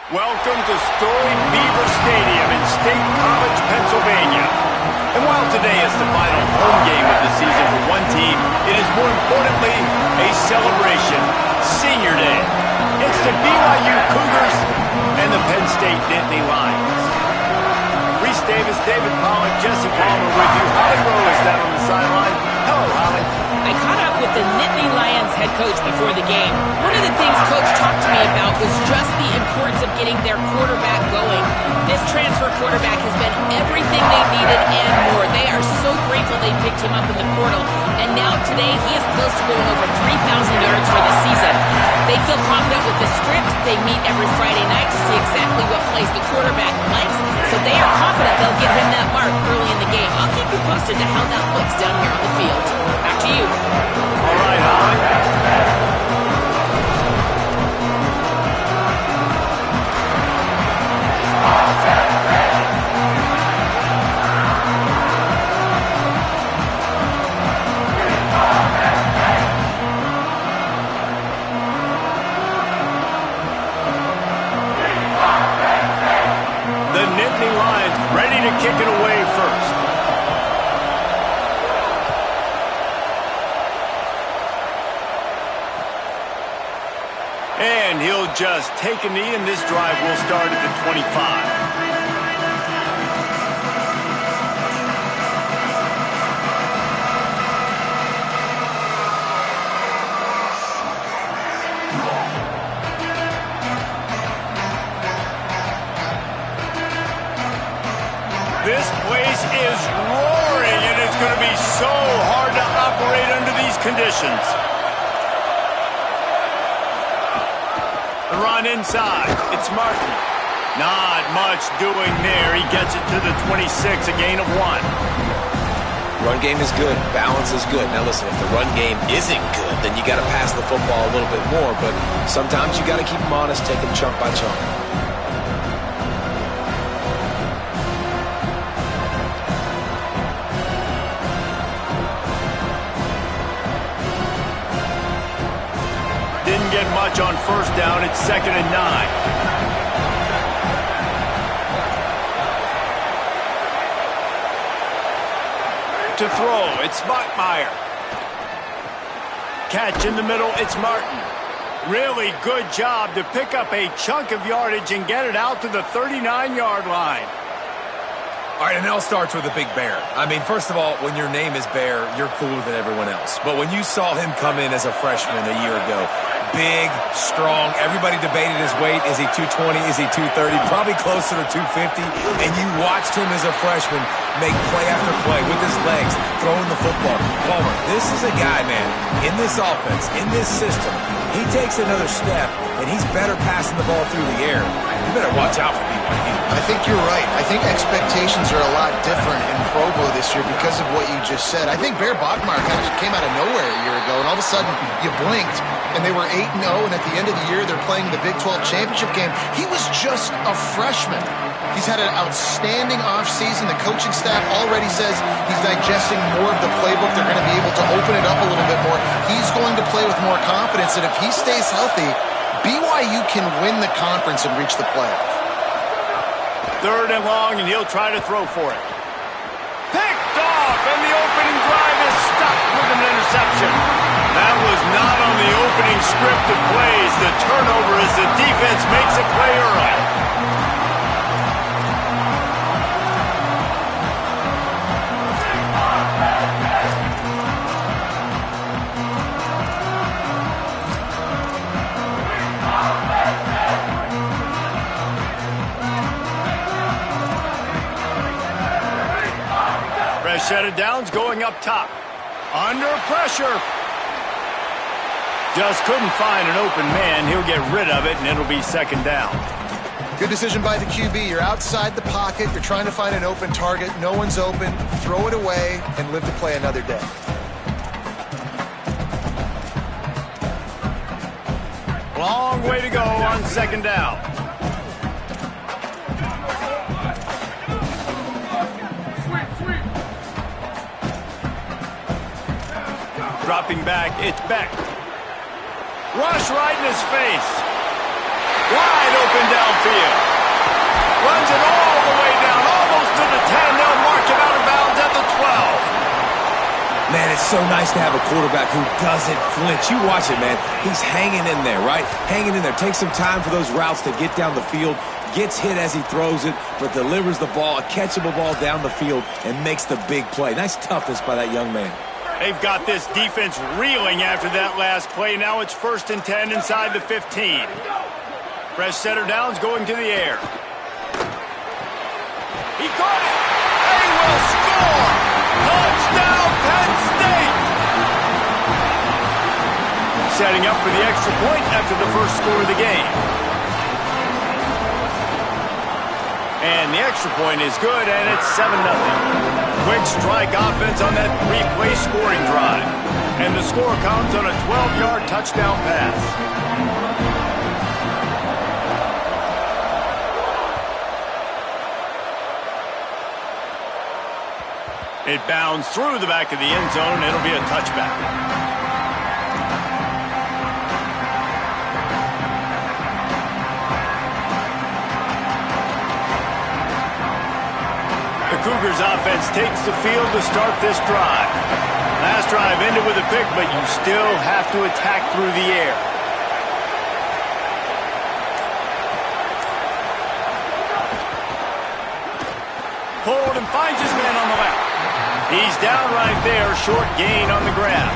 Welcome to storied Beaver Stadium in State College, Pennsylvania. And while today is the final home game of the season for one team, it is more importantly a celebration, Senior Day. It's the BYU Cougars and the Penn State Nittany Lions. Reese Davis, David Pollack, Jesse Palmer with you. Holly Rowe is down on the sideline. Hello, Holly. I caught up with the Nittany Lions head coach before the game. One of the things Coach talked to me about was just the importance of getting their quarterback going. This transfer quarterback has been everything they needed and more. They are so grateful they picked him up in the portal. And now today he is close to going over 3,000 yards for the season. They feel confident with the script. They meet every Friday night to see exactly what plays the quarterback likes. So they are confident they'll get him that mark early in the game. I'll keep you posted to how that looks down here on the field. Back to you. All right, Holly. The Nittany Lions ready to kick it away first. And he'll just take a knee, and this drive will start at the 25. This place is roaring, and it's going to be so hard to operate under these conditions. The run inside. It's Martin. Not much doing there. He gets it to the 26, a gain of 1. Run game is good. Balance is good. Now listen, if the run game isn't good, then you got to pass the football a little bit more. But sometimes you got to keep them honest, take them chunk by chunk. Didn't get much on first down. It's 2nd and 9. To throw, it's Bachmeier. Catch in the middle, it's Martin. Really good job to pick up a chunk of yardage and get it out to the 39-yard line. All right, and it all starts with a big bear. I mean, first of all, when your name is Bear, you're cooler than everyone else. But when you saw him come in as a freshman a year ago, big, strong, everybody debated his weight. Is he 220? Is he 230? Probably closer to 250. And you watched him as a freshman make play after play with his legs, throwing the football. Palmer, this is a guy, man, in this offense, in this system, he takes another step, and he's better passing the ball through the air. You better watch out for BYU. I think you're right. I think expectations are a lot different in Provo this year because of what you just said. I think Bear Bachmeier kind of came out of nowhere a year ago, and all of a sudden you blinked, and they were 8-0, and at the end of the year they're playing the Big 12 championship game. He was just a freshman. He's had an outstanding offseason. The coaching staff already says he's digesting more of the playbook. They're going to be able to open it up a little bit more. He's going to play with more confidence, and if he stays healthy, BYU can win the conference and reach the playoff. 3rd and long, and he'll try to throw for it. Picked off, and the opening drive is stopped with an interception. That was not on the opening script of plays. The turnover as the defense makes a play early. Set of downs going up top. Under pressure. Just couldn't find an open man. He'll get rid of it, and it'll be 2nd down. Good decision by the QB. You're outside the pocket. You're trying to find an open target. No one's open. Throw it away and live to play another day. Long way to go on 2nd down. Dropping back, it's Beck. Rush right in his face. Wide open downfield. so nice to have a quarterback who doesn't flinch. You watch it, man. He's hanging in there, right? Hanging in there. Takes some time for those routes to get down the field. Gets hit as he throws it, but delivers the ball, a catchable ball down the field, and makes the big play. Nice toughness by that young man. They've got this defense reeling after that last play. Now it's 1st and 10 inside the 15. Fresh setter downs going to the air. He caught it. They will score. Touchdown, Penn State. Setting up for the extra point after the first score of the game. And the extra point is good, and it's 7-0. Quick strike offense on that 3-play scoring drive. And the score comes on a 12-yard touchdown pass. It bounds through the back of the end zone. It'll be a touchback. The Cougars offense takes the field to start this drive. Last drive ended with a pick, but you still have to attack through the air. Hold and finds his man on the left. He's down right there, short gain on the grab.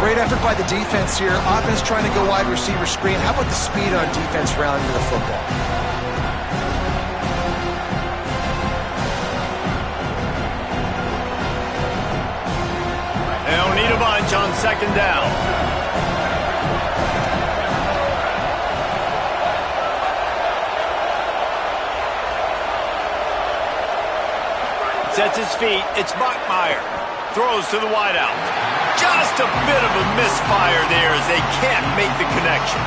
Great effort by the defense here. Offense trying to go wide receiver screen. How about the speed on defense rounding the football? They'll need a bunch on 2nd down. Sets his feet. It's Bachmeier. Throws to the wideout. Just a bit of a misfire there as they can't make the connection.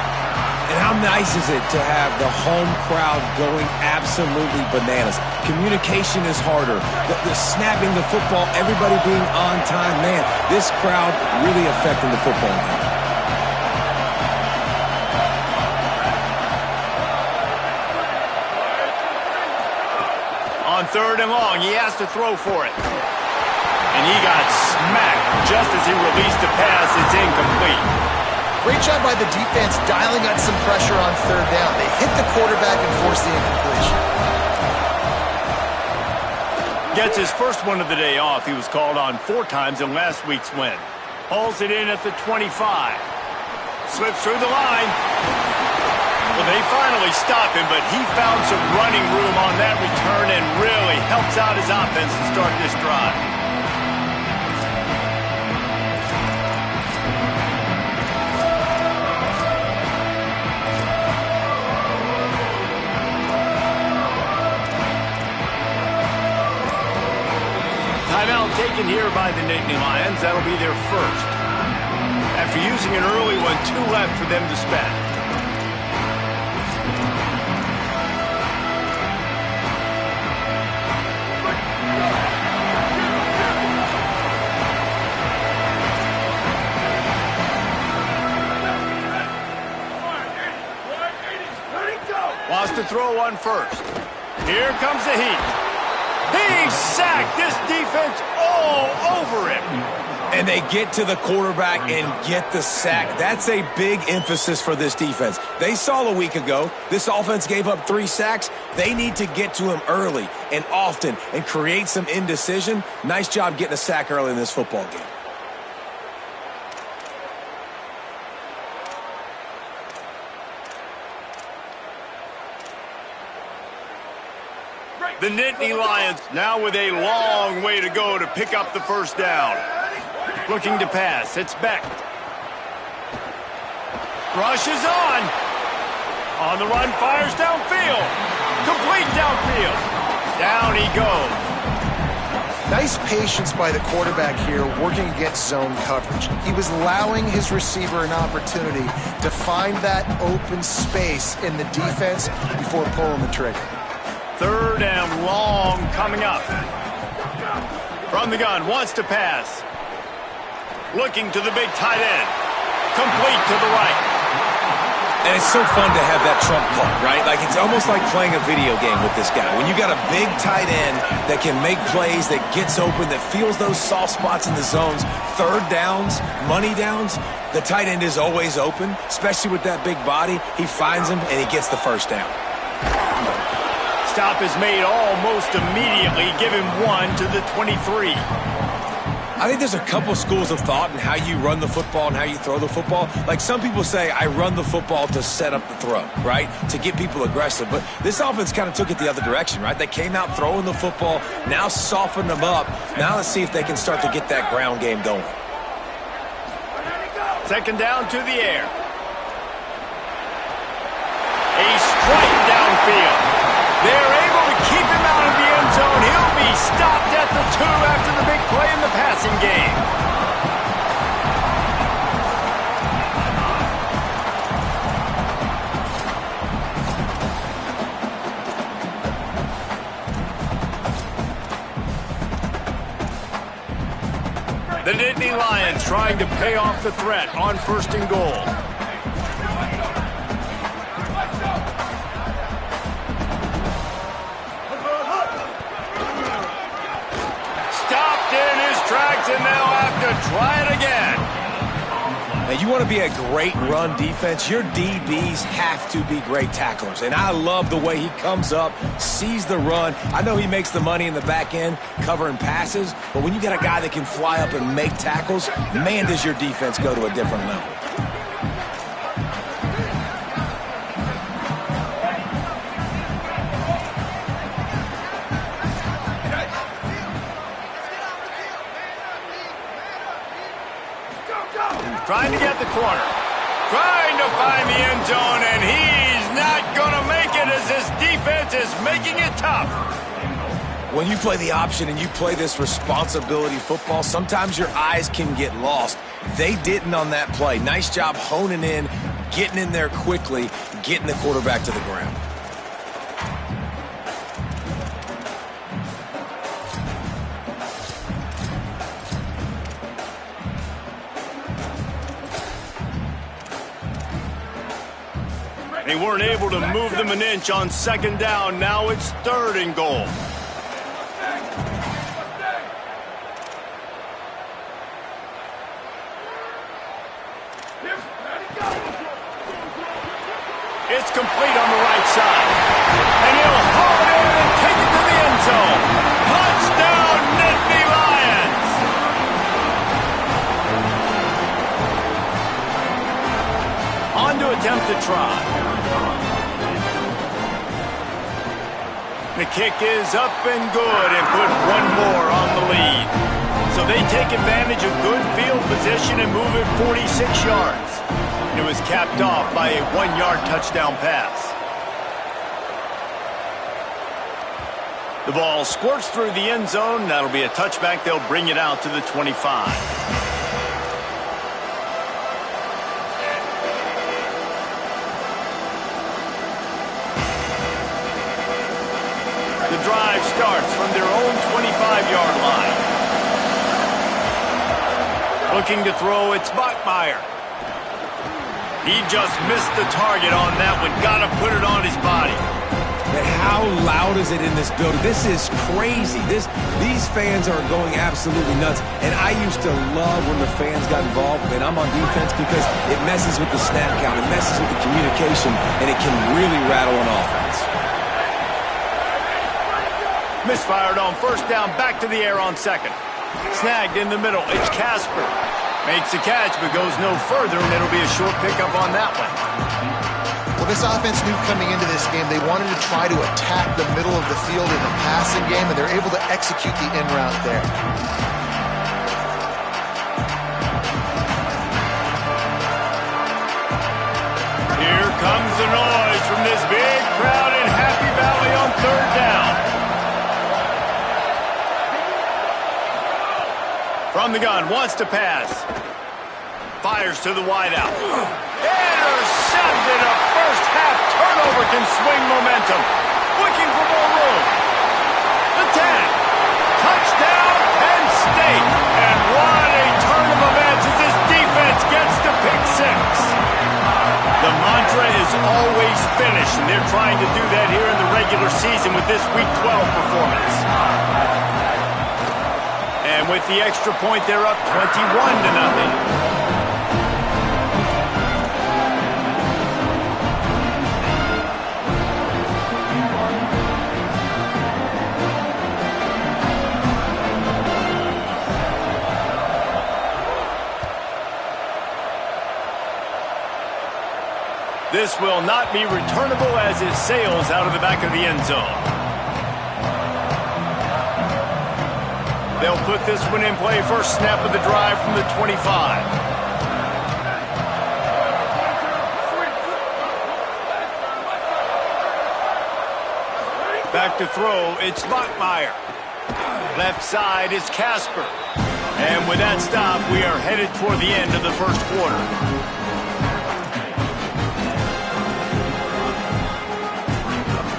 And how nice is it to have the home crowd going absolutely bananas? Communication is harder. The snapping the football, everybody being on time. Man, this crowd really affecting the football game. On 3rd and long, he has to throw for it. And he got smacked just as he released the pass. It's incomplete. Great job by the defense dialing up some pressure on 3rd down. They hit the quarterback and forced the incompletion. Gets his first one of the day off. He was called on 4 times in last week's win. Hauls it in at the 25. Slips through the line. Well, they finally stop him, but he found some running room on that return and really helps out his offense to start this drive. Timeout taken here by the Nittany Lions. That'll be their first. After using an early one, 2 left for them to spend. Wants to throw on 1st. Here comes the heat. He sacked this defense all over him. And they get to the quarterback and get the sack. That's a big emphasis for this defense. They saw a week ago, this offense gave up 3 sacks. They need to get to him early and often and create some indecision. Nice job getting a sack early in this football game. The Nittany Lions now with a long way to go to pick up the 1st down. Looking to pass. It's Beck. Rush is on. On the run, fires downfield. Complete downfield. Down he goes. Nice patience by the quarterback here working against zone coverage. He was allowing his receiver an opportunity to find that open space in the defense before pulling the trigger. 3rd and long coming up. From the gun, wants to pass. Looking to the big tight end. Complete to the right. And it's so fun to have that trump card, right? Like, it's almost like playing a video game with this guy. When you got a big tight end that can make plays, that gets open, that feels those soft spots in the zones, third downs, money downs, the tight end is always open, especially with that big body. He finds him, and he gets the first down. Stop is made almost immediately. Give him 1 to the 23. I think there's a couple schools of thought in how you run the football and how you throw the football. Like, some people say, I run the football to set up the throw, right? To get people aggressive. But this offense kind of took it the other direction, right? They came out throwing the football, now softened them up. Now let's see if they can start to get that ground game going. Second down to the air. A strike downfield. They're able to keep him out of the end zone. He'll be stopped at the 2 after the big play in the passing game. The Nittany Lions trying to pay off the threat on 1st and goal. Tracks, and they'll have to try it again. Now, you want to be a great run defense, your DBs have to be great tacklers. And I love the way he comes up, sees the run. I know he makes the money in the back end covering passes, but when you got a guy that can fly up and make tackles, man, does your defense go to a different level. Trying to get the corner. Trying to find the end zone, and he's not going to make it as this defense is making it tough. When you play the option and you play this responsibility football, sometimes your eyes can get lost. They didn't on that play. Nice job honing in, getting in there quickly, getting the quarterback to the ground. They weren't able to move them an inch on 2nd down. Now it's 3rd and goal. It's complete on the right side. And he'll haul it in and take it to the end zone. Touchdown, Nittany Lions! On to attempt to try. The kick is up and good and put 1 more on the lead. So they take advantage of good field position and move it 46 yards. It was capped off by a 1-yard touchdown pass. The ball squirts through the end zone. That'll be a touchback. They'll bring it out to the 25. The drive starts from their own 25-yard line. Looking to throw, it's Bachmeier. He just missed the target on that one. Got to put it on his body. And how loud is it in this building? This is crazy. These fans are going absolutely nuts. And I used to love when the fans got involved, and I'm on defense, because it messes with the snap count, it messes with the communication, and it can really rattle an offense. Misfired on 1st down, back to the air on 2nd. Snagged in the middle, it's Casper. Makes the catch, but goes no further, and it'll be a short pickup on that one. Well, this offense knew coming into this game they wanted to try to attack the middle of the field in the passing game, and they're able to execute the in route there. Here comes the noise from this big crowd in Happy Valley on 3rd down. From the gun, wants to pass. Fires to the wideout. Intercepted. A first-half turnover can swing momentum. Looking for more room. The 10. Touchdown, Penn State. And what a turn of events as this defense gets to pick 6. The mantra is is always finish, and they're trying to do that here in the regular season with this Week 12 performance. And with the extra point, they're up 21-0. This will not be returnable as it sails out of the back of the end zone. They'll put this one in play. First snap of the drive from the 25. Back to throw, it's Bachmeier. Left side is Casper. And with that stop, we are headed toward the end of the first quarter.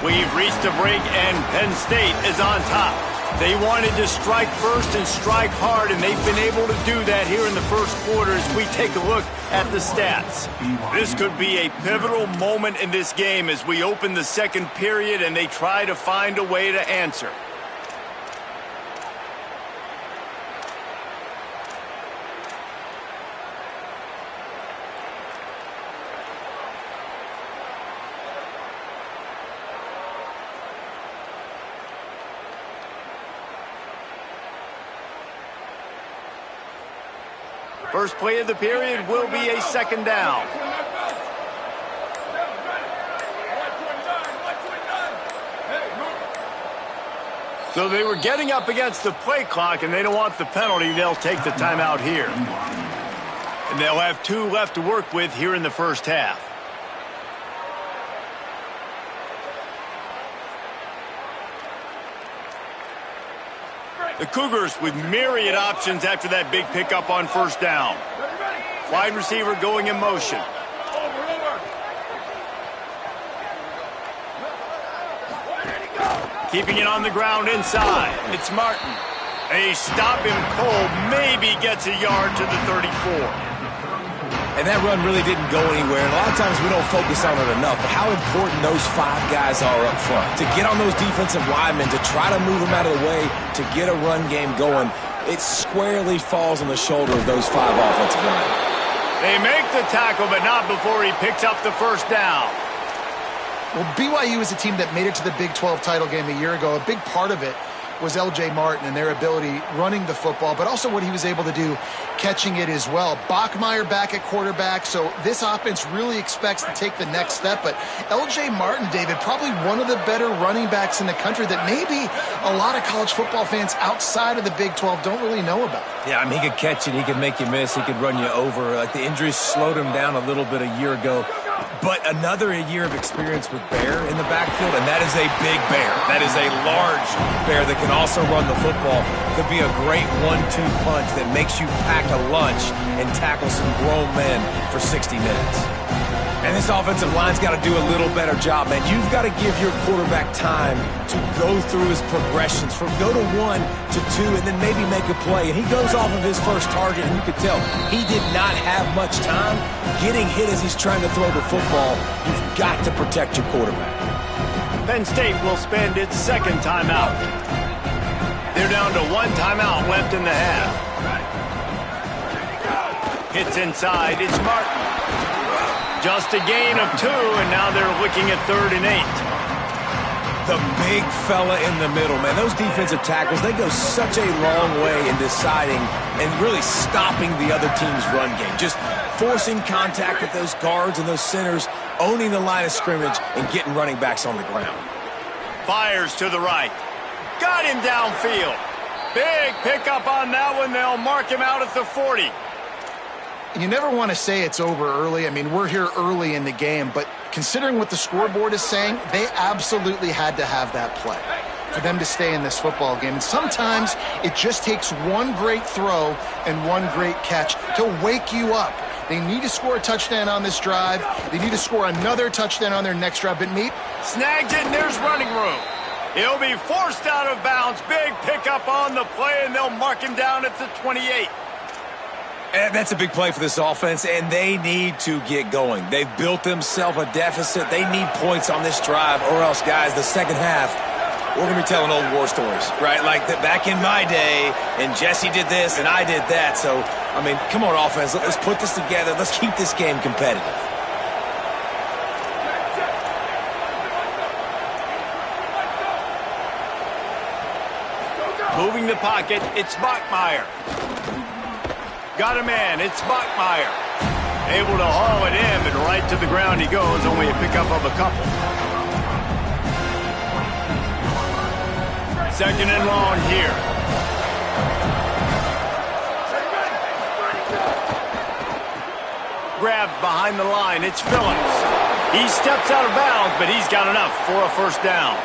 We've reached a break, and Penn State is on top. They wanted to strike first and strike hard, and they've been able to do that here in the first quarter as we take a look at the stats. This could be a pivotal moment in this game as we open the second period and they try to find a way to answer. First play of the period will be a second down. So they were getting up against the play clock, and they don't want the penalty. They'll take the timeout here. And they'll have 2 left to work with here in the first half. The Cougars with myriad options after that big pickup on first down. Wide receiver going in motion. Keeping it on the ground inside. It's Martin. They stop him cold. Maybe gets a yard to the 34. And that run really didn't go anywhere. And a lot of times we don't focus on it enough. But how important those 5 guys are up front. To get on those defensive linemen, to try to move them out of the way, to get a run game going, it squarely falls on the shoulder of those 5 offensive linemen. They make the tackle, but not before he picks up the first down. Well, BYU is a team that made it to the Big 12 title game a year ago. A big part of it was L.J. Martin and their ability running the football, but also what he was able to do catching it as well. Bachmeier back at quarterback, so this offense really expects to take the next step. But L.J. Martin, David, probably one of the better running backs in the country that maybe a lot of college football fans outside of the Big 12 don't really know about. Yeah, I mean, he could catch it, he could make you miss, he could run you over. Like, the injuries slowed him down a little bit a year ago. But another year of experience with Bear in the backfield, and that is a big Bear. That is a large Bear that can also run the football. Could be a great 1-2 punch that makes you pack a lunch and tackle some grown men for 60 minutes. And this offensive line's got to do a little better job, man. You've got to give your quarterback time to go through his progressions, from go to 1 to 2, and then maybe make a play. And he goes off of his first target, and you could tell he did not have much time getting hit as he's trying to throw the football. You've got to protect your quarterback. Penn State will spend its second timeout. They're down to 1 timeout left in the half. Hits inside, it's Martin. Just a gain of 2, and now they're looking at 3rd and 8. The big fella in the middle, man. Those defensive tackles, they go such a long way in deciding and really stopping the other team's run game. Just forcing contact with those guards and those centers, owning the line of scrimmage, and getting running backs on the ground. Fires to the right. Got him downfield. Big pickup on that one. They'll mark him out at the 40. You never want to say it's over early. I mean, we're here early in the game, but considering what the scoreboard is saying, they absolutely had to have that play for them to stay in this football game. And sometimes it just takes one great throw and one great catch to wake you up. They need to score a touchdown on this drive. They need to score another touchdown on their next drive. But snagged it, and there's running room. He'll be forced out of bounds. Big pickup on the play, and they'll mark him down at the 28. And that's a big play for this offense, and they need to get going. They've built themselves a deficit. They need points on this drive, or else, guys, the second half, we're going to be telling old war stories, right? Like back in my day, and Jesse did this, and I did that. So, I mean, come on, offense. Let's put this together. Let's keep this game competitive. Moving the pocket, it's Bachmeier. Got a man, it's Bachmeier. Able to haul it in, but right to the ground he goes, only a pickup of a couple. Second and long here. Grabbed behind the line, it's Phillips. He steps out of bounds, but he's got enough for a first down.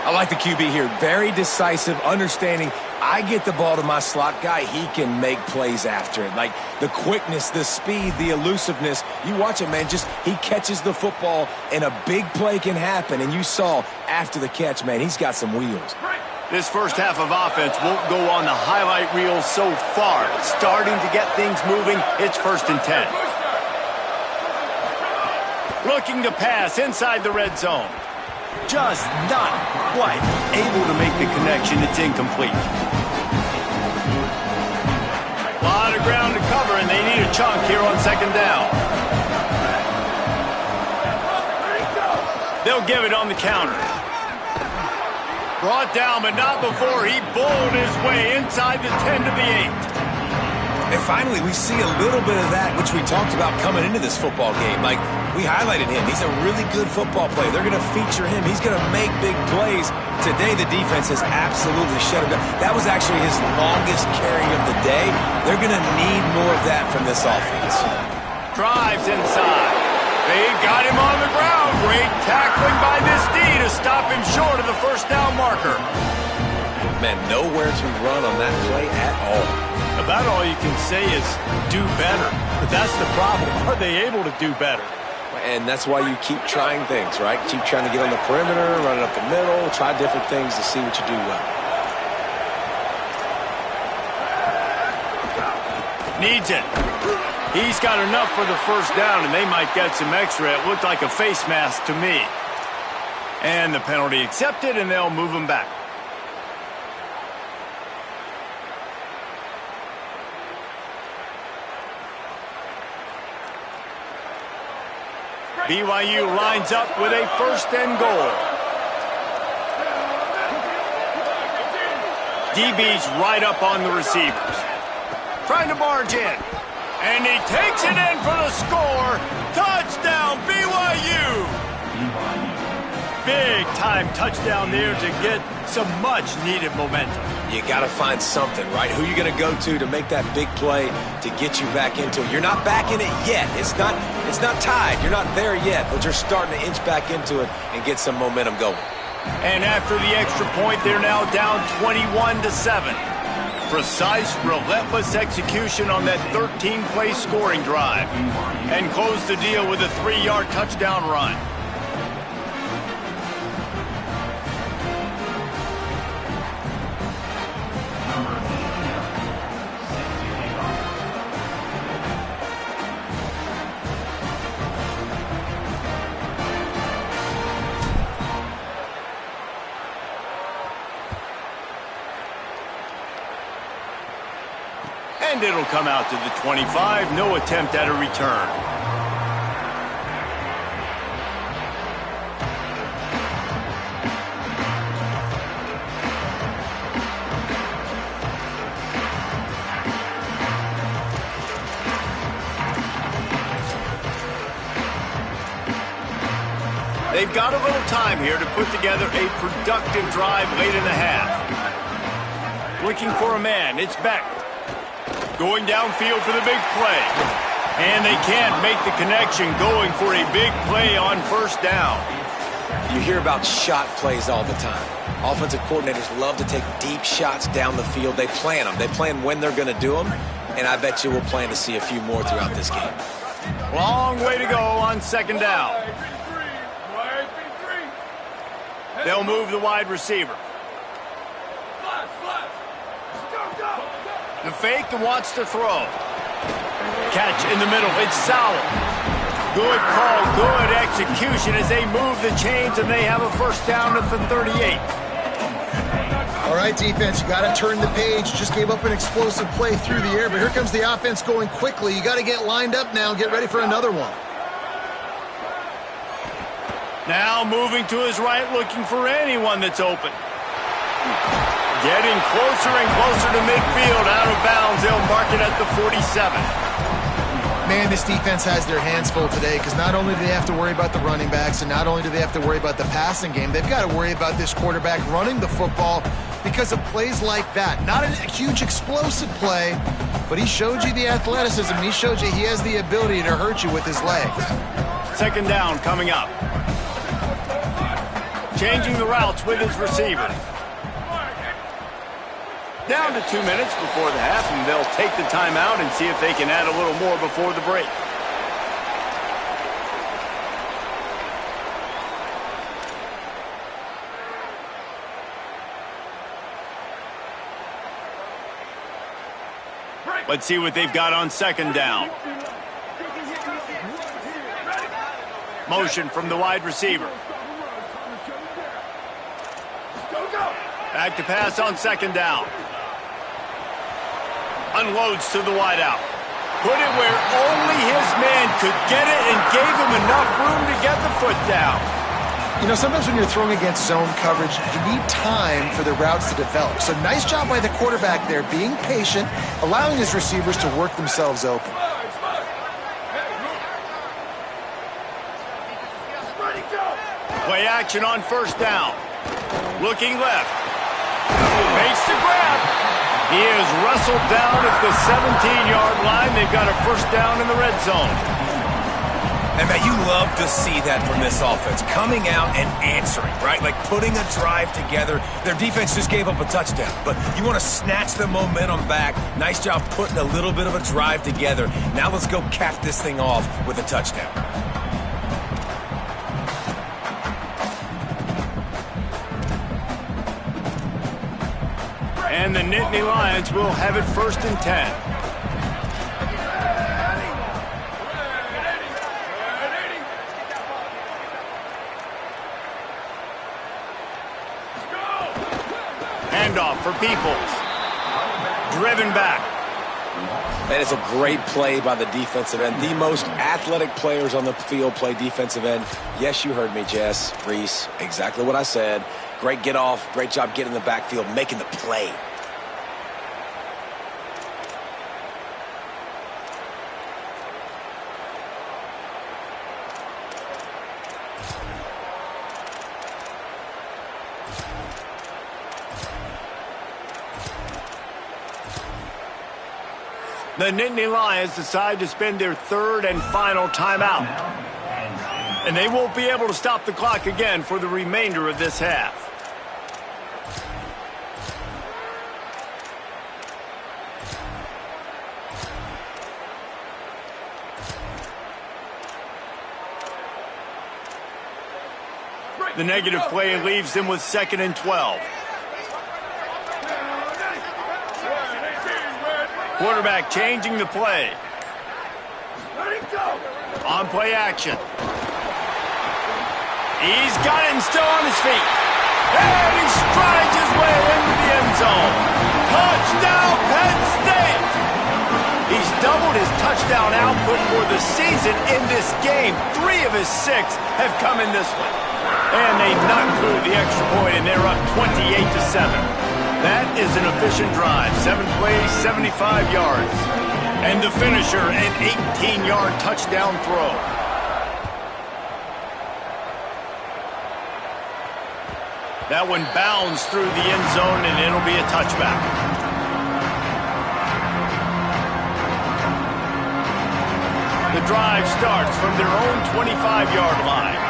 I like the QB here. Very decisive, understanding. I get the ball to my slot guy, he can make plays after it. Like the quickness, the speed, the elusiveness. You watch it, man. Just he catches the football, and a big play can happen. And you saw after the catch, man, he's got some wheels. This first half of offense won't go on the highlight reel so far. Starting to get things moving. It's 1st and 10. Looking to pass inside the red zone. Just not quite able to make the connection. It's incomplete. A lot of ground to cover, and they need a chunk here on second down. They'll give it on the counter. Brought down, but not before he bowled his way inside the 10 to the 8. And finally, we see a little bit of that, which we talked about coming into this football game. Like, we highlighted him. He's a really good football player. They're going to feature him. He's going to make big plays. Today, the defense has absolutely shut him down. That was actually his longest carry of the day. They're going to need more of that from this offense. Drives inside. They got him on the ground. Great tackling by this D to stop him short of the first down marker. Man, nowhere to run on that play at all. About all you can say is do better. But that's the problem. Are they able to do better? And that's why you keep trying things, right? Keep trying to get on the perimeter, run it up the middle, try different things to see what you do well. Needs it. He's got enough for the first down, and they might get some extra. It looked like a face mask to me. And the penalty accepted, and they'll move him back. BYU lines up with a 1st and goal. DB's right up on the receivers. Trying to barge in. And he takes it in for the score. Touchdown, BYU! Big-time touchdown there to get some much-needed momentum. You got to find something, right? Who you going to go to make that big play to get you back into it? You're not back in it yet. It's not tied. You're not there yet, but you're starting to inch back into it and get some momentum going. And after the extra point, they're now down 21-7. Precise, relentless execution on that 13-play scoring drive. And close the deal with a 3-yard touchdown run. And it'll come out to the 25. No attempt at a return. They've got a little time here to put together a productive drive late in the half. Looking for a man. It's Beck. Going downfield for the big play. And they can't make the connection, going for a big play on first down. You hear about shot plays all the time. Offensive coordinators love to take deep shots down the field. They plan them. They plan when they're going to do them. And I bet you we'll plan to see a few more throughout this game. Long way to go on second down. They'll move the wide receiver. The fake and wants to throw. catch in the middle. It's Sowell. Good call, good execution as they move the chains, and they have a first down at the 38. All right, defense, you got to turn the page. Just gave up an explosive play through the air, but here comes the offense going quickly. You got to get lined up now and get ready for another one. Now moving to his right, looking for anyone that's open. Getting closer and closer to midfield, out of bounds. They'll mark it at the 47. Man, this defense has their hands full today because not only do they have to worry about the running backs and not only do they have to worry about the passing game, they've got to worry about this quarterback running the football because of plays like that. Not a huge explosive play, but he showed you the athleticism. He showed you he has the ability to hurt you with his legs. Second down coming up. Changing the routes with his receiver. Down to 2 minutes before the half, and they'll take the timeout and see if they can add a little more before the break. Let's see what they've got on second down. Motion from the wide receiver. Back to pass on second down. Unloads to the wideout. Put it where only his man could get it and gave him enough room to get the foot down. You know, sometimes when you're throwing against zone coverage, you need time for the routes to develop. So nice job by the quarterback there, being patient, allowing his receivers to work themselves open. Play action on first down. Looking left. Makes the grab. He is wrestled down at the 17-yard line. They've got a first down in the red zone. And, man, you love to see that from this offense. Coming out and answering, right? Like putting a drive together. Their defense just gave up a touchdown. But you want to snatch the momentum back. Nice job putting a little bit of a drive together. Now let's go cap this thing off with a touchdown. And the Nittany Lions will have it first and 10. Handoff for Peoples. Driven back. And it's a great play by the defensive end. The most athletic players on the field play defensive end. Yes, you heard me, Jess, Reese. Exactly what I said. Great get off. Great job getting in the backfield, making the play. The Nittany Lions decide to spend their third and final timeout. And they won't be able to stop the clock again for the remainder of this half. The negative play leaves them with 2nd and 12. Quarterback changing the play. On play action. He's got it and still on his feet. And he strides his way into the end zone. Touchdown, Penn State! He's doubled his touchdown output for the season in this game. 3 of his 6 have come in this one. And they knock through the extra point, and they're up 28-7. That is an efficient drive. 7 plays, 75 yards. And the finisher, an 18-yard touchdown throw. That one bounds through the end zone, and it'll be a touchback. The drive starts from their own 25-yard line.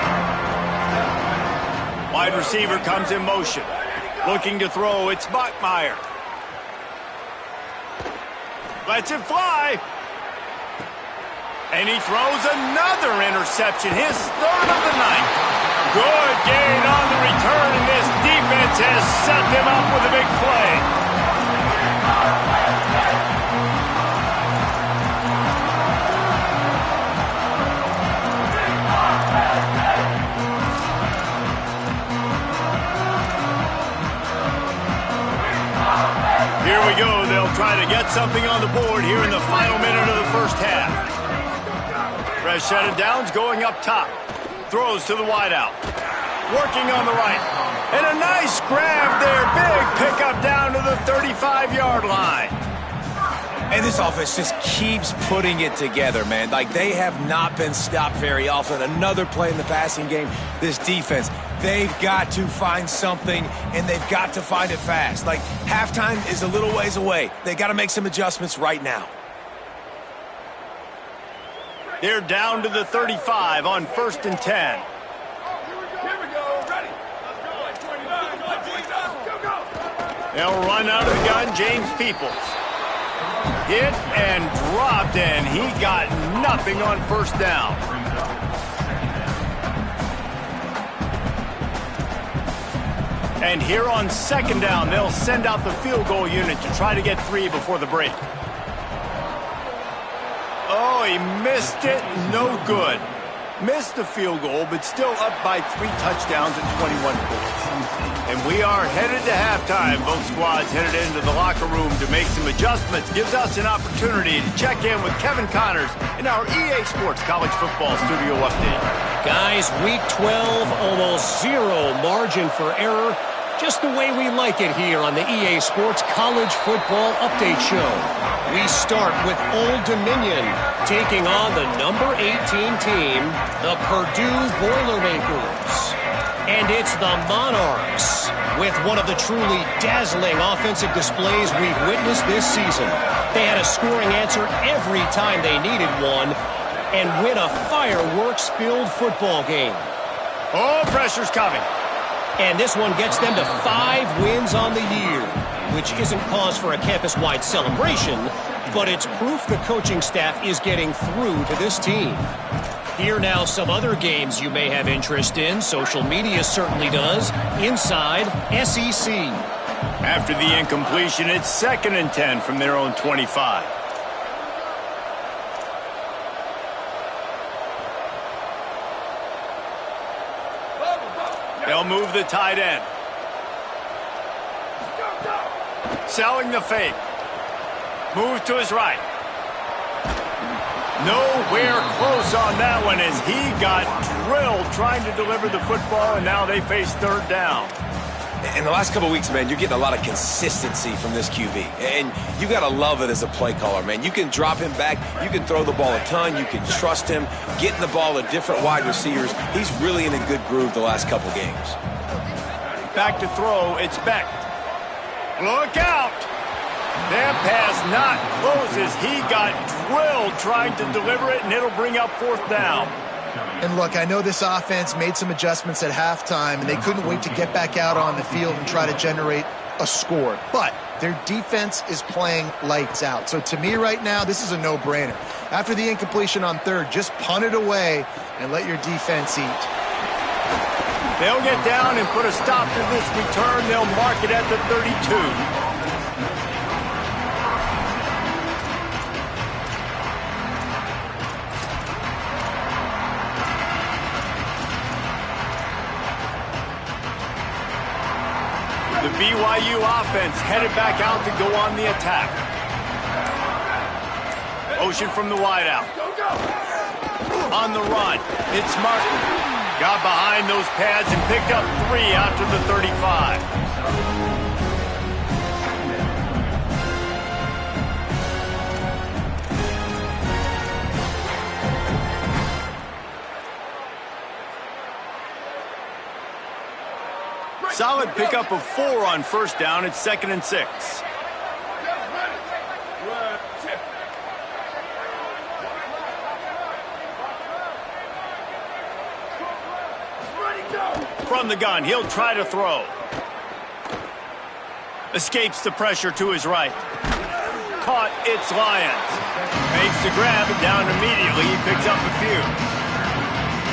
Wide receiver comes in motion. Looking to throw, it's Bachmeier. Lets it fly. And he throws another interception, his 3rd of the night. Good gain on the return, and this defense has set them up with a big play. we go. They'll try to get something on the board here in the final minute of the first half. Fresh set of downs going up top. Throws to the wideout. Working on the right. And a nice grab there. Big pickup down to the 35-yard line. And this offense just keeps putting it together, man. Like, they have not been stopped very often. Another play in the passing game. This defense, they've got to find something, and they've got to find it fast. Like, halftime is a little ways away. They got to make some adjustments right now. They're down to the 35 on 1st and 10. They'll run out of the gun, James Peoples. Hit and dropped, and he got nothing on 1st down. And here on 2nd down, they'll send out the field goal unit to try to get 3 before the break. Oh, he missed it. No good. Missed the field goal, but still up by 3 touchdowns and 21 points. And we are headed to halftime. Both squads headed into the locker room to make some adjustments. Gives us an opportunity to check in with Kevin Connors in our EA Sports College Football Studio Update. Guys, Week 12, almost zero margin for error. Just the way we like it here on the EA Sports College Football Update Show. We start with Old Dominion taking on the number 18 team, the Purdue Boilermakers. And it's the Monarchs with one of the truly dazzling offensive displays we've witnessed this season. They had a scoring answer every time they needed one and win a fireworks-filled football game. Oh, pressure's coming. And this one gets them to 5 wins on the year, which isn't cause for a campus-wide celebration, but it's proof the coaching staff is getting through to this team. Here now some other games you may have interest in. Social media certainly does. Inside SEC. After the incompletion, it's 2nd and 10 from their own 25. They'll move the tight end. Selling the fake. Move to his right. Nowhere close on that one as he got drilled trying to deliver the football, and now they face 3rd down. In the last couple of weeks, man, you're getting a lot of consistency from this QB. And you got to love it as a play caller, man. You can drop him back. You can throw the ball a ton. You can trust him. Getting the ball to different wide receivers. He's really in a good groove the last couple games. Back to throw. It's Beck. Look out. That pass not close as he got drilled trying to deliver it, and it'll bring up 4th down. And look, I know this offense made some adjustments at halftime, and they couldn't wait to get back out on the field and try to generate a score. But their defense is playing lights out. So to me right now, this is a no-brainer. After the incompletion on 3rd, just punt it away and let your defense eat. They'll get down and put a stop to this return. They'll mark it at the 32. The BYU offense headed back out to go on the attack. Motion from the wideout. On the run, it's Martin. Got behind those pads and picked up 3 out to the 35. Solid pickup of 4 on 1st down. It's 2nd and 6. From the gun, he'll try to throw. Escapes the pressure to his right. Caught, it's Lyons. Makes the grab and down immediately. He picks up a few.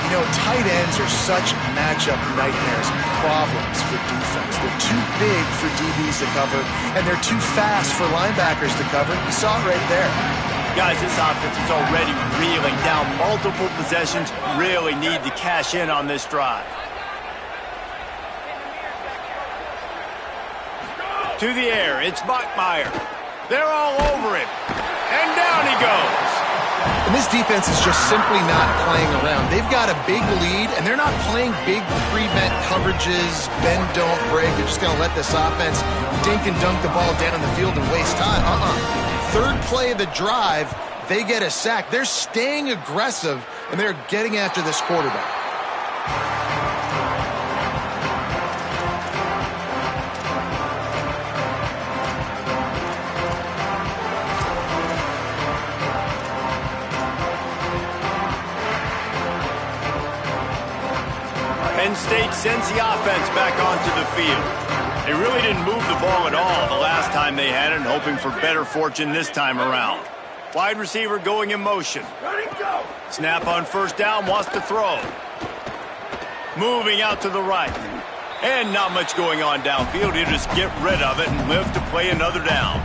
You know, tight ends are such matchup nightmares and problems for defense. They're too big for DBs to cover, and they're too fast for linebackers to cover. You saw it right there. Guys, this offense is already reeling down multiple possessions. Really need to cash in on this drive. To the air, it's Bachmeier. They're all over him. And down he goes. And this defense is just simply not playing around. They've got a big lead, and they're not playing big prevent coverages, bend, don't break. They're just going to let this offense dink and dunk the ball down the field and waste time. Third play of the drive, they get a sack. They're staying aggressive, and they're getting after this quarterback. Penn State sends the offense back onto the field. They really didn't move the ball at all the last time they had it, hoping for better fortune this time around. Wide receiver going in motion. Snap on first down, wants to throw. Moving out to the right. And not much going on downfield. He'll just get rid of it and live to play another down.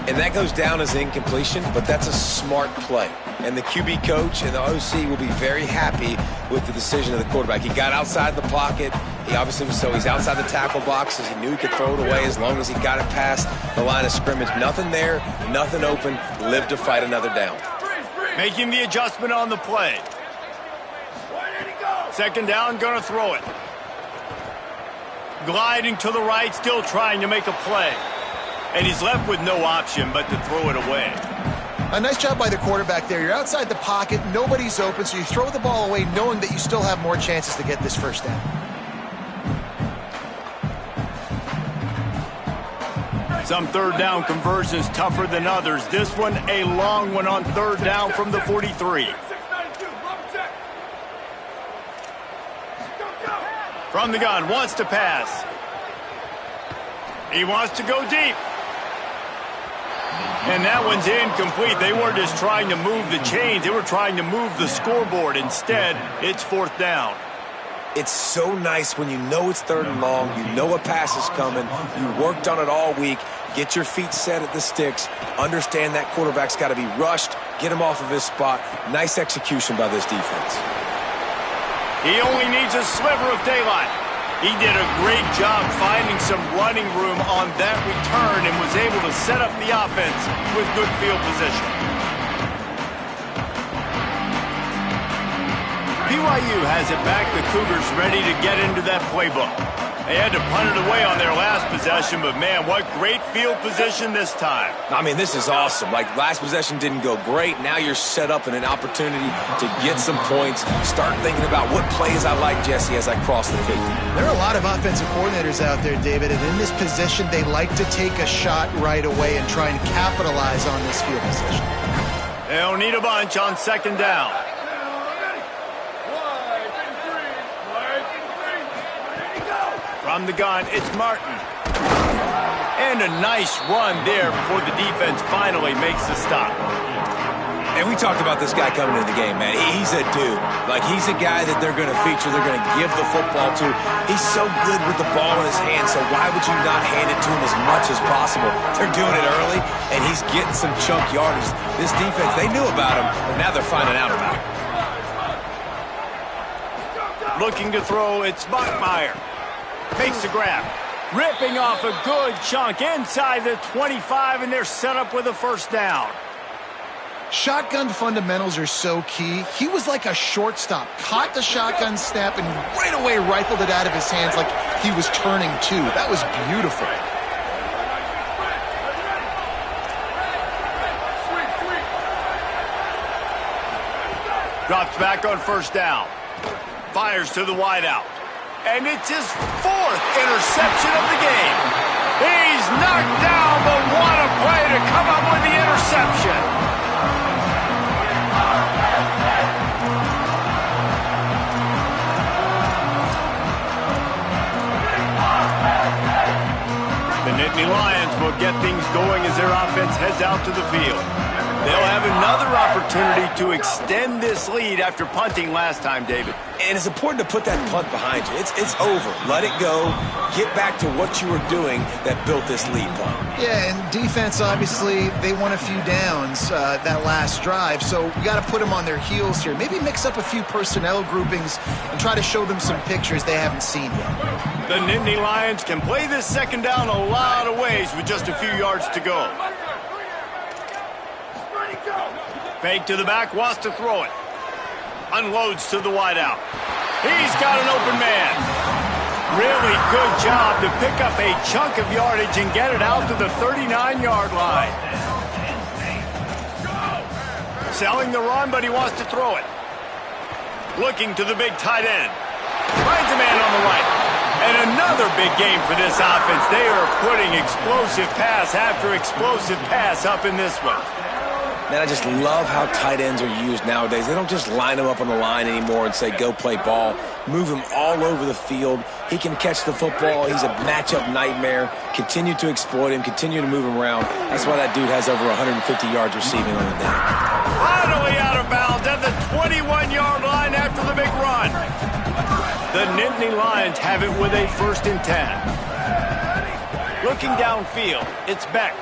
And that goes down as incompletion, but that's a smart play. And the QB coach and the OC will be very happy with the decision of the quarterback. He got outside the pocket. He obviously was he's outside the tackle boxes. He knew he could throw it away as long as he got it past the line of scrimmage. Nothing there, nothing open. Lived to fight another down. Making the adjustment on the play. Second down, gonna throw it. Gliding to the right, still trying to make a play. And he's left with no option but to throw it away. A nice job by the quarterback there. You're outside the pocket, nobody's open, so you throw the ball away knowing that you still have more chances to get this first down. Some third down conversions tougher than others. This one, a long one on third down from the 43. From the gun, wants to pass. He wants to go deep. And that one's incomplete. They weren't just trying to move the chains. They were trying to move the scoreboard. Instead, it's fourth down. It's so nice when you know it's third and long, you know a pass is coming, you worked on it all week, get your feet set at the sticks, understand that quarterback's got to be rushed, get him off of his spot. Nice execution by this defense. He only needs a sliver of daylight. He did a great job finding some running room on that return and was able to set up the offense with good field position. BYU has it back. The Cougars ready to get into that playbook. They had to punt it away on their last possession, but man, what great field position this time. I mean, this is awesome. Like, last possession didn't go great. Now you're set up in an opportunity to get some points. Start thinking about what plays I like, Jesse, as I cross the 50. There are a lot of offensive coordinators out there, David, and in this position, they like to take a shot right away and try and capitalize on this field position. They don't need a bunch on second down. From the gun, it's Martin. And a nice run there before the defense finally makes the stop. And we talked about this guy coming into the game, man. He's a dude. Like, he's a guy that they're going to feature, they're going to give the football to. He's so good with the ball in his hand, so why would you not hand it to him as much as possible? They're doing it early, and he's getting some chunk yardage. This defense, they knew about him, but now they're finding out about him. Looking to throw, it's Bachmeier. Makes the grab. Ripping off a good chunk inside the 25, and they're set up with a first down. Shotgun fundamentals are so key. He was like a shortstop. Caught the shotgun snap and right away rifled it out of his hands like he was turning two. That was beautiful. Drops back on first down. Fires to the wideout. And it's his fourth interception of the game. He's knocked down, but what a play to come up with the interception. The Nittany Lions will get things going as their offense heads out to the field. They'll have another opportunity to extend this lead after punting last time, David. And it's important to put that punt behind you. It's over. Let it go. Get back to what you were doing that built this lead, Paul. Yeah, and defense, obviously, they won a few downs that last drive, so we got to put them on their heels here. Maybe mix up a few personnel groupings and try to show them some pictures they haven't seen yet. The Nittany Lions can play this second down a lot of ways with just a few yards to go. Fake to the back, wants to throw it. Unloads to the wideout. He's got an open man. Really good job to pick up a chunk of yardage and get it out to the 39-yard line. Selling the run, but he wants to throw it. Looking to the big tight end. Finds a man on the right. And another big game for this offense. They are putting explosive pass after explosive pass up in this one. Man, I just love how tight ends are used nowadays. They don't just line them up on the line anymore and say, go play ball. Move him all over the field. He can catch the football. He's a matchup nightmare. Continue to exploit him. Continue to move him around. That's why that dude has over 150 yards receiving on the day. Finally out of bounds at the 21-yard line after the big run. The Nittany Lions have it with a 1st and 10. Looking downfield, it's Beck.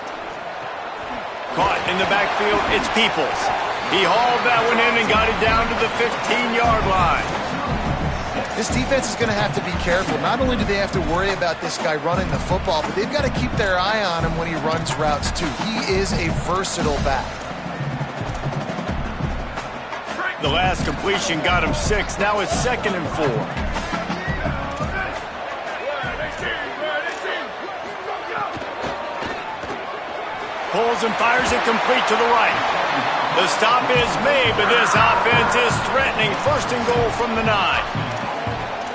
Caught in the backfield, it's Peoples. He hauled that one in and got it down to the 15-yard line. This defense is going to have to be careful. Not only do they have to worry about this guy running the football, but they've got to keep their eye on him when he runs routes, too. He is a versatile back. The last completion got him 6. Now it's 2nd and 4. Pulls and fires it complete to the right. The stop is made, but this offense is threatening. 1st and goal from the 9.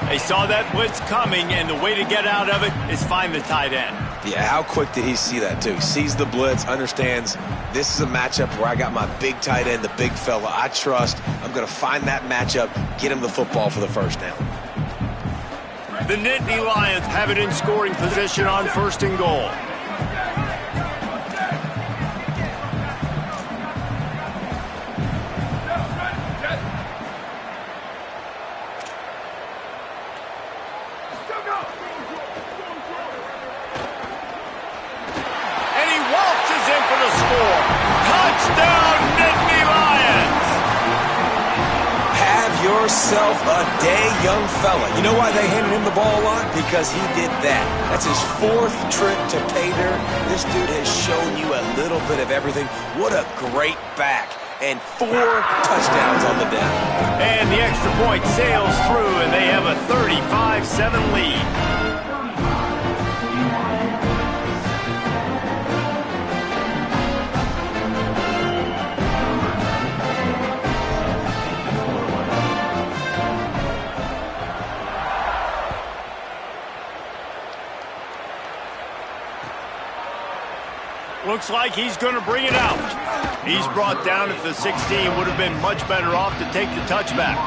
They saw that blitz coming, and the way to get out of it is find the tight end. Yeah, how quick did he see that, too? He sees the blitz, understands this is a matchup where I got my big tight end, the big fella I trust. I'm going to find that matchup, get him the football for the 1st down. The Nittany Lions have it in scoring position on 1st and goal. Yourself a day, young fella. You know why they handed him the ball a lot? Because he did that. That's his 4th trip to pay dirt. This dude has shown you a little bit of everything. What a great back. And 4 touchdowns on the day. And the extra point sails through, and they have a 35-7 lead. Looks like he's going to bring it out. He's brought down at the 16. Would have been much better off to take the touchback.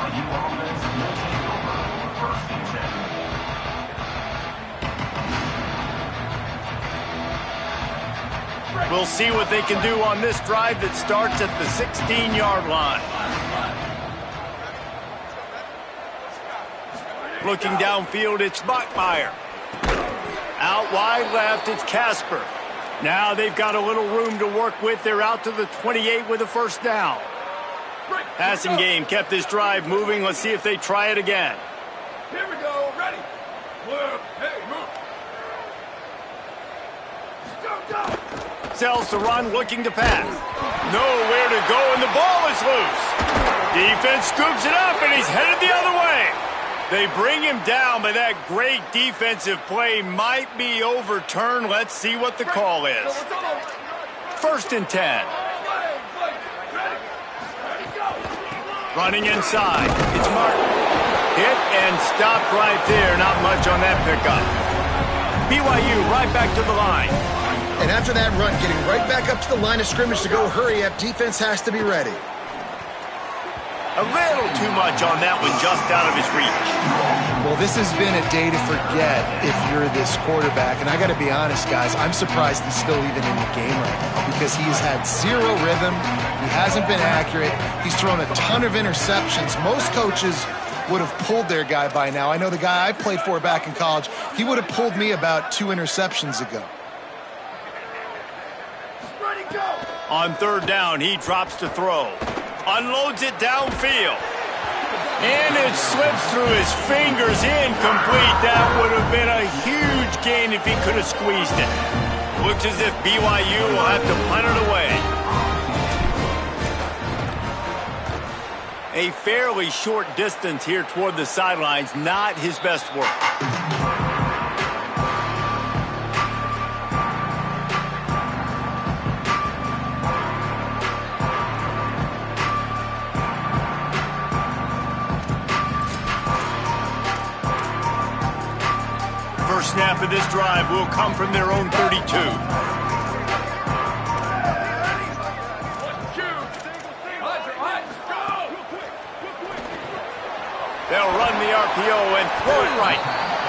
We'll see what they can do on this drive that starts at the 16-yard line. Looking downfield, it's Bachmeier. Out wide left, it's Casper. Now they've got a little room to work with. They're out to the 28 with a 1st down. Passing game kept this drive moving. Let's see if they try it again. Here we go. Ready. Move. Hey, move. Go. Sells the run, looking to pass. Nowhere to go, and the ball is loose. Defense scoops it up, and he's headed the other way. They bring him down, but that great defensive play might be overturned. Let's see what the call is. 1st and 10. Running inside. It's Martin. Hit and stopped right there. Not much on that pickup. BYU right back to the line. And after that run, getting right back up to the line of scrimmage to go hurry up, defense has to be ready. A little too much on that one, just out of his reach. Well, this has been a day to forget if you're this quarterback. And I got to be honest, guys, I'm surprised he's still even in the game right now because he's had zero rhythm. He hasn't been accurate. He's thrown a ton of interceptions. Most coaches would have pulled their guy by now. I know the guy I played for back in college, he would have pulled me about 2 interceptions ago. Ready, go! On third down, he drops to throw. Unloads it downfield. And it slips through his fingers, incomplete. That would have been a huge gain if he could have squeezed it. Looks as if BYU will have to punt it away. A fairly short distance here toward the sidelines, not his best work. First snap of this drive will come from their own 32. They'll run the RPO and throw it right.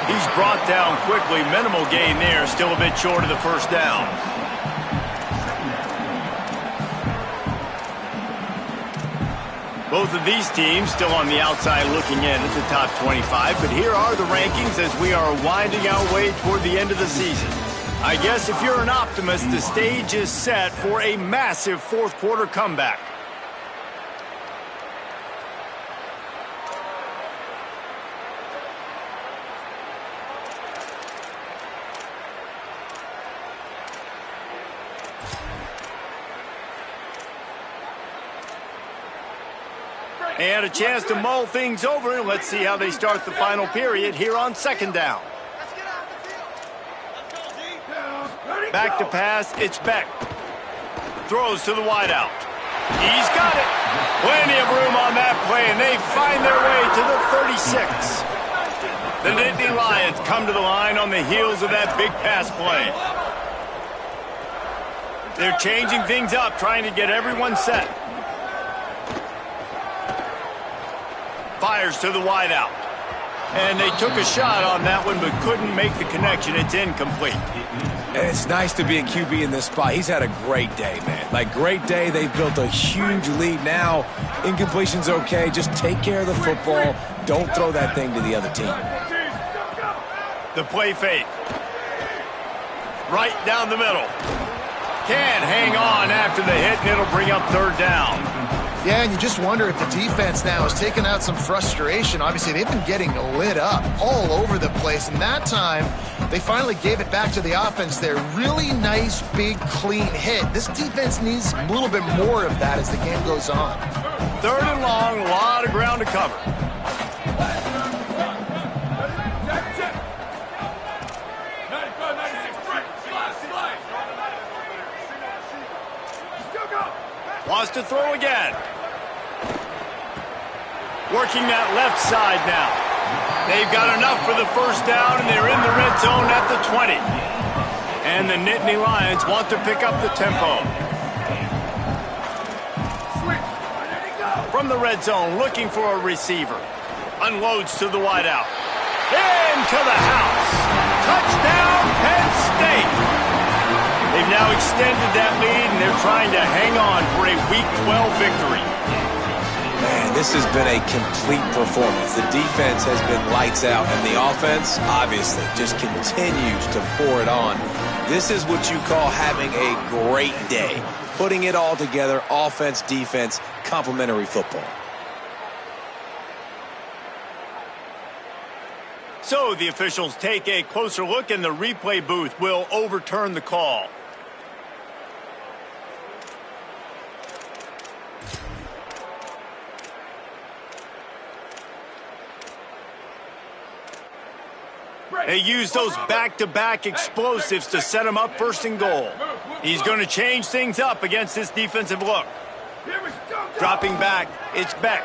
He's brought down quickly. Minimal gain there. Still a bit short of the first down. Both of these teams still on the outside looking in at the top 25. But here are the rankings as we are winding our way toward the end of the season. I guess if you're an optimist, the stage is set for a massive fourth quarter comeback. And a chance to mull things over. Let's see how they start the final period here on second down. Back to pass, it's Beck. Throws to the wideout. He's got it. Plenty of room on that play, and they find their way to the 36. The Nittany Lions come to the line on the heels of that big pass play. They're changing things up, trying to get everyone set. Fires to the wideout. And they took a shot on that one, but couldn't make the connection. It's incomplete. And it's nice to be a QB in this spot. He's had a great day, man. Like, great day. They've built a huge lead now. Incompletion's okay. Just take care of the football. Don't throw that thing to the other team. The play fake. Right down the middle. Can't hang on after the hit, and it'll bring up third down. Yeah, and you just wonder if the defense now has taken out some frustration. Obviously, they've been getting lit up all over the place, and that time, they finally gave it back to the offense there. Really nice, big, clean hit. This defense needs a little bit more of that as the game goes on. Third and long, a lot of ground to cover. Wants to throw again. Working that left side now. They've got enough for the first down, and they're in the red zone at the 20. And the Nittany Lions want to pick up the tempo. From the red zone, looking for a receiver. Unloads to the wideout. Into the house. Touchdown, Penn State. They've now extended that lead, and they're trying to hang on for a Week 12 victory. Man, this has been a complete performance. The defense has been lights out, and the offense, obviously, just continues to pour it on. This is what you call having a great day. Putting it all together, offense, defense, complementary football. So the officials take a closer look, and the replay booth will overturn the call. They use those back-to-back explosives to set him up first and goal. He's going to change things up against this defensive look. Dropping back, it's Beck.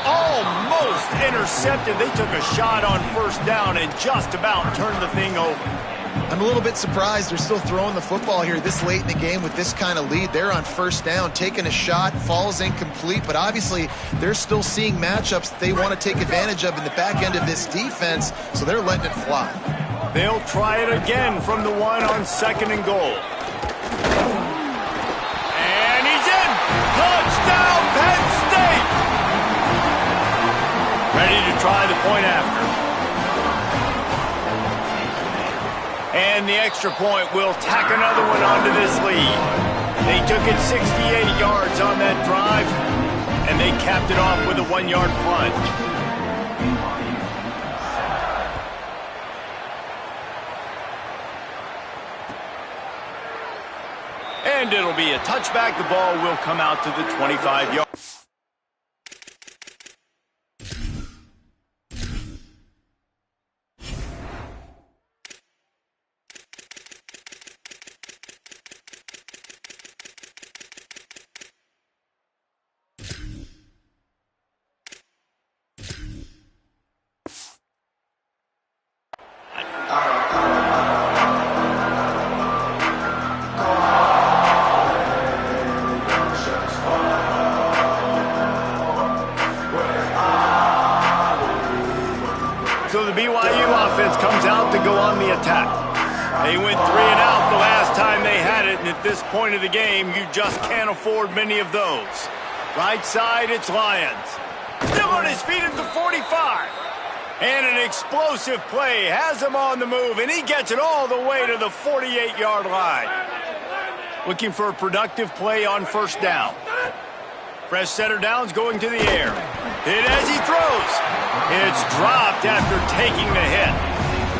Almost intercepted. They took a shot on first down and just about turned the thing over. I'm a little bit surprised they're still throwing the football here this late in the game with this kind of lead. They're on first down, taking a shot, falls incomplete, but obviously they're still seeing matchups that they want to take advantage of in the back end of this defense, so they're letting it fly. They'll try it again from the 1 on 2nd and goal. And he's in! Touchdown, Penn State! Ready to try the point after. And the extra point will tack another one onto this lead. They took it 68 yards on that drive, and they capped it off with a 1-yard plunge. And it'll be a touchback. The ball will come out to the 25-yard. So the BYU offense comes out to go on the attack. They went 3 and out the last time they had it, and at this point of the game, you just can't afford many of those. Right side, it's Lyons. Still on his feet at the 45. And an explosive play has him on the move, and he gets it all the way to the 48-yard line. Looking for a productive play on first down. Fresh setter downs going to the air. Hit as he throws. It's dropped after taking the hit.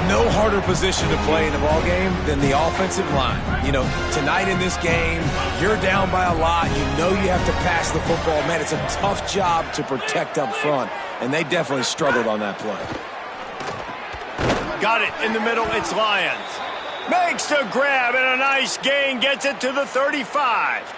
No harder position to play in the ballgame than the offensive line. You know, tonight in this game, you're down by a lot. You know you have to pass the football. Man, it's a tough job to protect up front, and they definitely struggled on that play. Got it in the middle. It's Lyons. Makes the grab, and a nice gain gets it to the 35.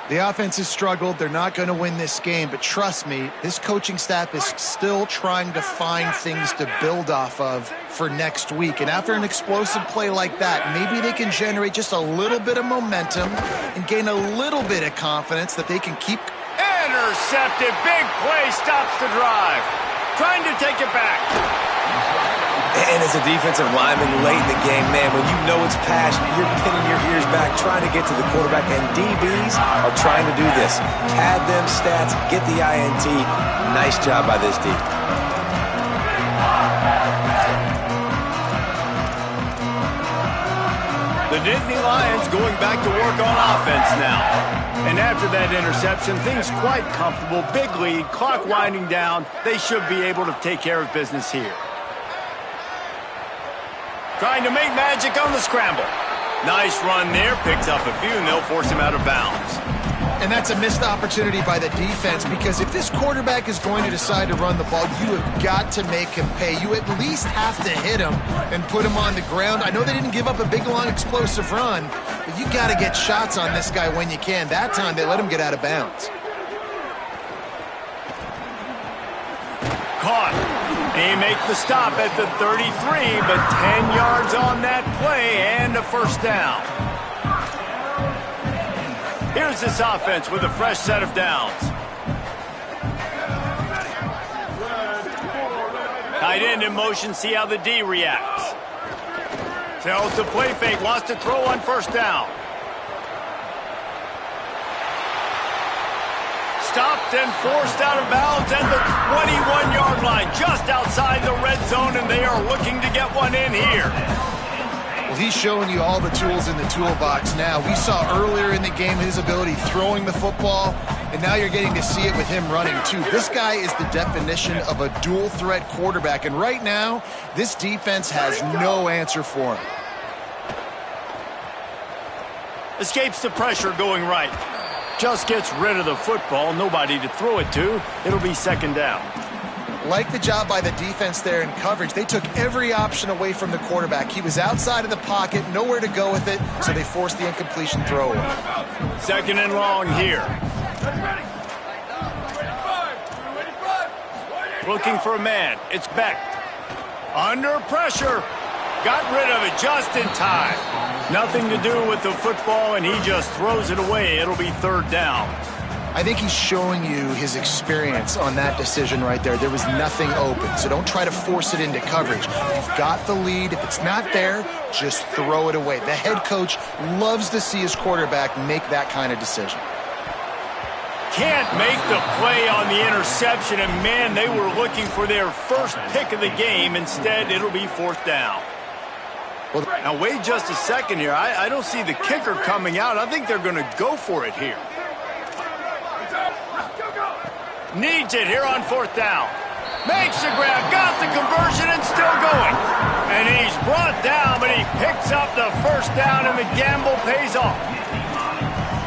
The offense has struggled. They're not going to win this game, but trust me, this coaching staff is still trying to find things to build off of for next week. And after an explosive play like that, maybe they can generate just a little bit of momentum and gain a little bit of confidence that they can keep. Intercepted. Big play stops the drive. Trying to take it back. And as a defensive lineman late in the game, man, when you know it's passed, you're pinning your ears back, trying to get to the quarterback, and DBs are trying to do this. Pad them stats, get the INT. Nice job by this D. The Nittany Lions going back to work on offense now. And after that interception, things quite comfortable. Big lead, clock winding down. They should be able to take care of business here. Trying to make magic on the scramble. Nice run there. Picks up a few, and they'll force him out of bounds. And that's a missed opportunity by the defense, because if this quarterback is going to decide to run the ball, you have got to make him pay. You at least have to hit him and put him on the ground. I know they didn't give up a big, long, explosive run, but you got to get shots on this guy when you can. That time, they let him get out of bounds. Caught. They make the stop at the 33, but 10 yards on that play and a first down. Here's this offense with a fresh set of downs. Tight end in motion, see how the D reacts. Tells the play fake, wants to throw on first down. Stopped and forced out of bounds at the 21-yard line, just outside the red zone, and they are looking to get one in here. Well, he's showing you all the tools in the toolbox now. We saw earlier in the game his ability throwing the football, and now you're getting to see it with him running too. This guy is the definition of a dual-threat quarterback, and right now, this defense has no answer for him. Escapes the pressure going right. Just gets rid of the football, nobody to throw it to. It'll be second down. Like the job by the defense there in coverage. They took every option away from the quarterback. He was outside of the pocket, nowhere to go with it, so they forced the incompletion throw away. Second and long here. Looking for a man. It's Beck. Under pressure. got rid of it just in time. Nothing to do with the football, and he just throws it away. It'll be third down. I think he's showing you his experience on that decision right there. There was nothing open, so don't try to force it into coverage. You've got the lead. If it's not there, just throw it away. The head coach loves to see his quarterback make that kind of decision. Can't make the play on the interception, and man, they were looking for their first pick of the game. Instead, it'll be fourth down. Well, now wait just a second here. I don't see the kicker coming out. I think they're going to go for it here. Needs it here on fourth down. Makes the grab, got the conversion, and still going. And he's brought down, but he picks up the first down, and the gamble pays off.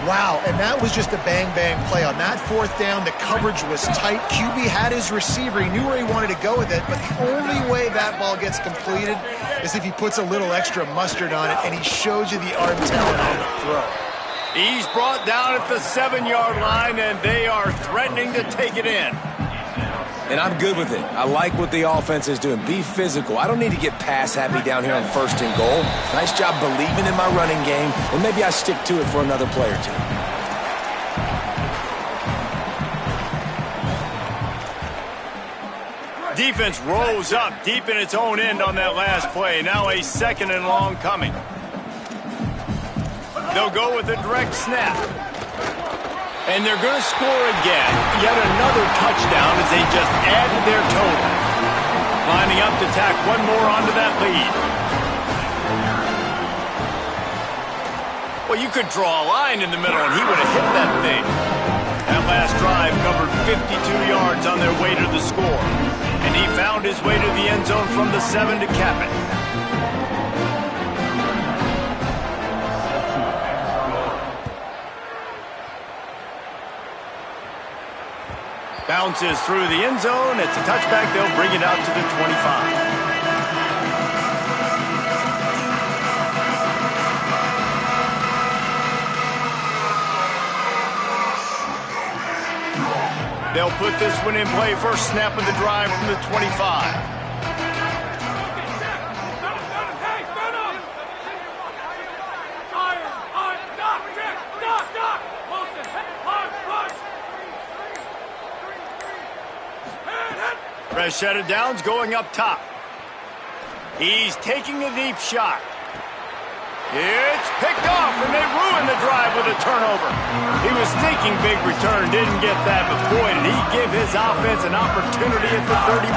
Wow, and that was just a bang-bang play. On that fourth down, the coverage was tight. QB had his receiver. He knew where he wanted to go with it, but the only way that ball gets completed is if he puts a little extra mustard on it, and he shows you the arm talent on the throw. He's brought down at the 7-yard line, and they are threatening to take it in. And I'm good with it. I like what the offense is doing. Be physical. I don't need to get pass happy down here on first and goal. Nice job believing in my running game, and maybe I stick to it for another play or two. Defense rolls up deep in its own end on that last play. Now a second and long coming. They'll go with a direct snap. And they're going to score again. Yet another touchdown as they just add to their total. Lining up to tack one more onto that lead. Well, you could draw a line in the middle and he would have hit that thing. That last drive covered 52 yards on their way to the score. And he found his way to the end zone from the 7 to cap it. Bounces through the end zone. It's a touchback. They'll bring it out to the 25. They'll put this one in play. First snap of the drive from the 25. Rashad Downs going up top. He's taking a deep shot. It's picked off, and they ruin the drive with a turnover. He was thinking big return, didn't get that, but boy, did he give his offense an opportunity at the 31.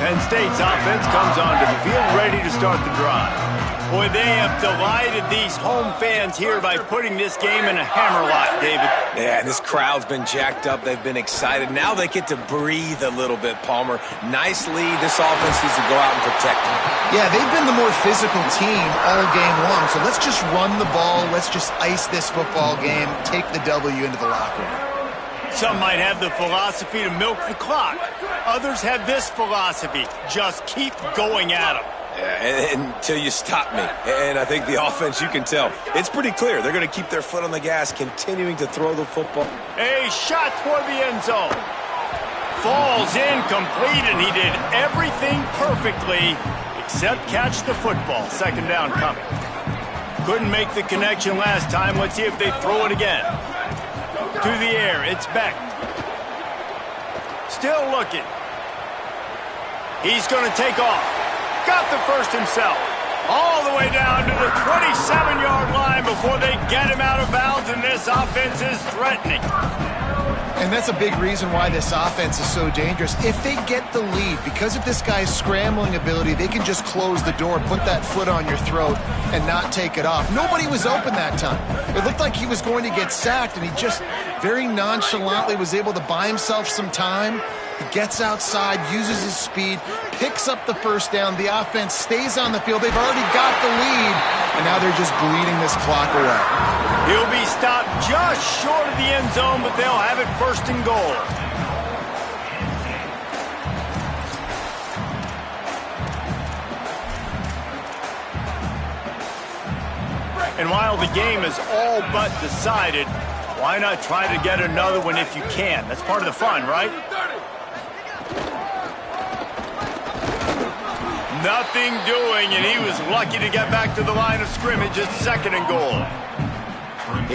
Penn State's offense comes onto the field ready to start the drive. Boy, they have delighted these home fans here by putting this game in a hammerlock, David. Yeah, this crowd's been jacked up. They've been excited. Now they get to breathe a little bit, Palmer. Nice lead. This offense needs to go out and protect them. Yeah, they've been the more physical team all game long, so let's just run the ball. Let's just ice this football game, take the W into the locker room. Some might have the philosophy to milk the clock. Others have this philosophy, just keep going at them. Yeah, until you stop me. And I think the offense, you can tell, it's pretty clear. They're going to keep their foot on the gas, continuing to throw the football. A shot toward the end zone. Falls incomplete, and he did everything perfectly except catch the football. Second down coming. Couldn't make the connection last time. Let's see if they throw it again. To the air, it's Beck. Still looking. He's going to take off. Got the first himself. All the way down to the 27-yard line before they get him out of bounds, and this offense is threatening. And that's a big reason why this offense is so dangerous. If they get the lead, because of this guy's scrambling ability, they can just close the door, put that foot on your throat, and not take it off. Nobody was open that time. It looked like he was going to get sacked, and he just very nonchalantly was able to buy himself some time. He gets outside, uses his speed, picks up the first down. The offense stays on the field. They've already got the lead, and now they're just bleeding this clock away. He'll be stopped just short of the end zone, but they'll have it first and goal. And while the game is all but decided, why not try to get another one if you can? That's part of the fun, right? Nothing doing, and he was lucky to get back to the line of scrimmage at 2nd and goal.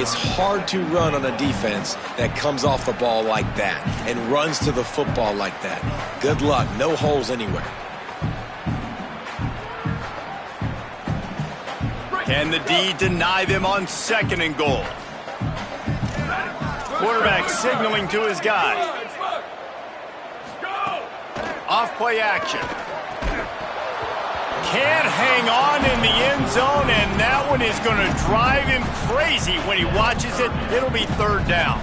It's hard to run on a defense that comes off the ball like that and runs to the football like that. Good luck. No holes anywhere. Can the D deny them on 2nd and goal? Quarterback signaling to his guy. Off play action. Can't hang on in the end zone, and that one is going to drive him crazy when he watches it. It'll be 3rd down.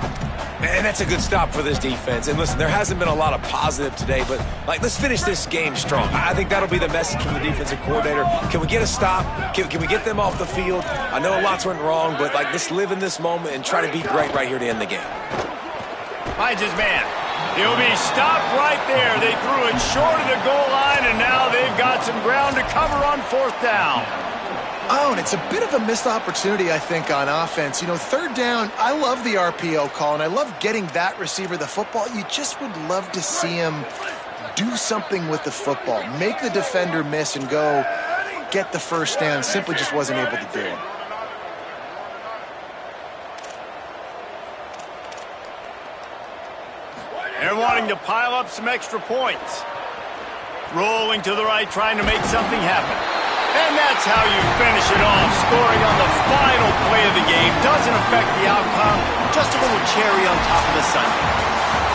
And that's a good stop for this defense. And listen, there hasn't been a lot of positive today, but let's finish this game strong. I think that'll be the message from the defensive coordinator. Can we get a stop? Can we get them off the field? I know lots went wrong, but let's live in this moment and try to be great right here to end the game. Finds his man. He'll be stopped right there. They threw it short of the goal line, and now they've got some ground to cover on 4th down. Oh, and it's a bit of a missed opportunity, I think, on offense. 3rd down, I love the RPO call, and I love getting that receiver the football. You just would love to see him do something with the football, make the defender miss and go get the 1st down. Simply just wasn't able to do it. They're wanting to pile up some extra points. Rolling to the right, trying to make something happen. And that's how you finish it off. Scoring on the final play of the game doesn't affect the outcome. Just a little cherry on top of the sundae.